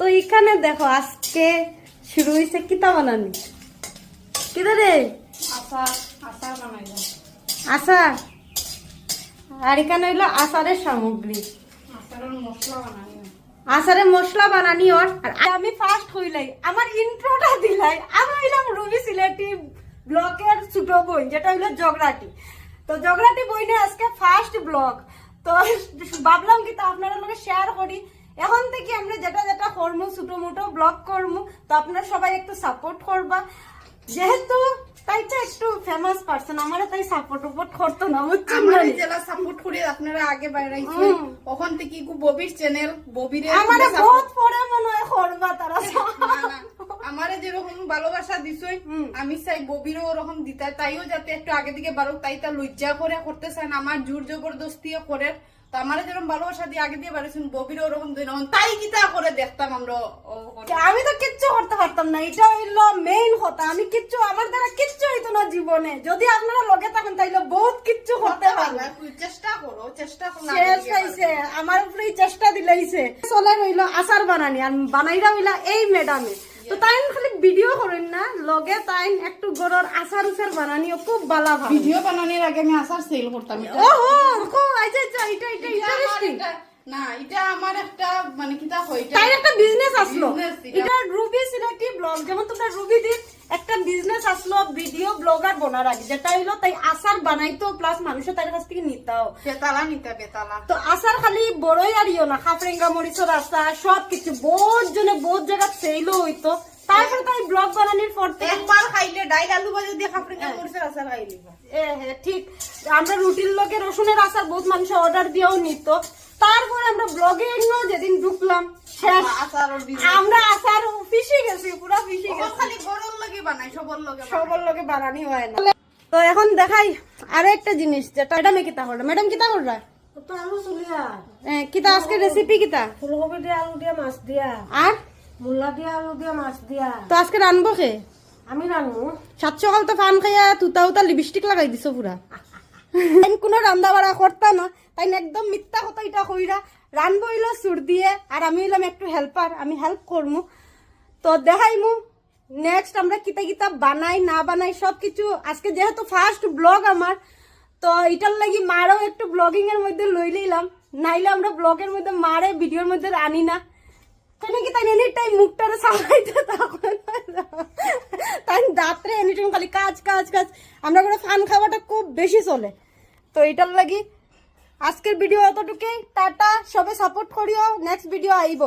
তো এখানে দেখো আজকে শুরু হয়েছে কিতা বানানি কিতা রে আচার বানাইলাম। আচার আর এখানে হইলো আচারের সামগ্রী আচারের মশলা বানাই আচারের মশলা বানানি আর আমি ফার্স্ট হইলাই আমার ইন্ট্রোটা দিলাই আমি হইলাম রুবি সিলেটি ব্লকের ছোট বোন যেটা হইলো জগরাটি তো জগরাটি বইনে আজকে ফার্স্ট ব্লগ তো ভাবলাম কি তা আপনারা লগে শেয়ার করি এখন থেকে আমরা যেটা যেটা করবো ছোট মোটো ব্লগ করবো তো আপনারা সবাই একটু সাপোর্ট করবা যেহেতু তাই তো একটু ফেমাস পারসন আমার তাই সাপোর্ট করতো না বুঝছেন আমার জেলা সাপোর্ট করে আপনারা আগে বাইরাইছেন ওখান থেকে ববির চ্যানেল ববিরে আমার বহুত পরে মনে হয় করবা তারা আমারে যেরকম ভালোবাসা দিছই আমি চাই ববিরও ওরকম দিতে তাইও যাতে একটু আগে দিকে বাড়ুক তাই তা লজ্জা করে করতে চান আমার জোর জবরদস্তিও করে তো আমারে যেরকম ভালোবাসা দিয়ে আগে দিয়ে বাড়িছেন ববিরও ওরকম দিন তাই কিতা করে দেখতাম আমরা আমি তো কিচ্ছু করতে পারতাম না এটা হইলো মেইন কথা আমি কিচ্ছু আমার দ্বারা কিচ্ছু হইতো না জীবনে যদি আপনারা লগে থাকেন তাইলে বহুত কিচ্ছু করতে পারবে চেষ্টা করো চেষ্টা করো শেষ হইছে আমার উপরে চেষ্টা দিলাইছে চলে রইলো আচার বানানি আর বানাইরা হইলা এই ম্যাডামে তো তাই খালি ভিডিও করেন না লগে তাই একটু গরর আচার উচার বানানিও খুব ভালো ভালো ভিডিও বানানোর আগে আমি আচার সেল করতাম ওহো কো আচ্ছা আচ্ছা এটা ইন্টারেস্টিং না এটা আমার একটা মানে কিতা হয় তাই একটা বিজনেস আসলো এটা রুবি সিলেটি ব্লগ যেমন তোমরা রুবি দি একটা বিজনেস আসলো ভিডিও ব্লগার বনার আগে যেটা হইলো তাই আচার বানাইতো প্লাস মানুষের তার কাছ থেকে নিতাও বেতালা নিতে বেতালা তো আচার খালি বড়ই আরিও না খাফরেঙ্গা মরিচের আচার সবকিছু বহুত জনে বহুত জায়গা সেলও হইতো তারপরে তাই ব্লগ বানানোর পর একবার খাইলে ডাইল আলু ভাজি দিয়ে খাফরেঙ্গা মরিচের আচার খাইলি হ্যাঁ ঠিক আমরা রুটির লগে রসুনের আচার বহুত মানুষ অর্ডার দিয়েও নিত তারপর আমরা ব্লগে যেদিন ঢুকলাম আমরা আচার ফিশে গেছি পুরা ফিশে গেছি খালি গরুর লগে বানাই সবার লগে বানানি হয় না তো এখন দেখাই আরো একটা জিনিস যেটা ম্যাডামে কিতা করলো ম্যাডাম কিতা করলা তো আলু চলিয়া কিতা আজকে রেসিপি কিতা ফুলকপি দিয়ে আলু দিয়ে মাছ দিয়া আর মূলা দিয়ে আলু দিয়ে মাছ দিয়া তো আজকে রানবো খে আমি রানবো সাত সকাল তো ফান খাইয়া তুতা উতা লিপস্টিক লাগাই দিছো পুরা কোনো রান্না বাড়া করতা না তাই একদম মিথ্যা কথা এটা কইরা রানবো হইলো সুর দিয়ে আর আমি হইলাম একটু হেল্পার আমি হেল্প করমু তো দেখাইমু নেক্সট আমরা কিতা কিতা বানাই না বানাই সবকিছু আজকে যেহেতু ফার্স্ট ব্লগ আমার তো এটার লাগি মারও একটু ব্লগিং এর মধ্যে লই লইলাম নাইলে আমরা ব্লগের মধ্যে মারে ভিডিওর মধ্যে আনি না কেন কি তাই এনি টাইম মুখটারে সামলাইতে তখন তাই রাত্রে এনি টাইম খালি কাজ কাজ কাজ আমরা করে ফান খাওয়াটা খুব বেশি চলে তো এটার লাগি আজকের ভিডিও এতটুকুই টাটা সবে সাপোর্ট করিও নেক্সট ভিডিও আইব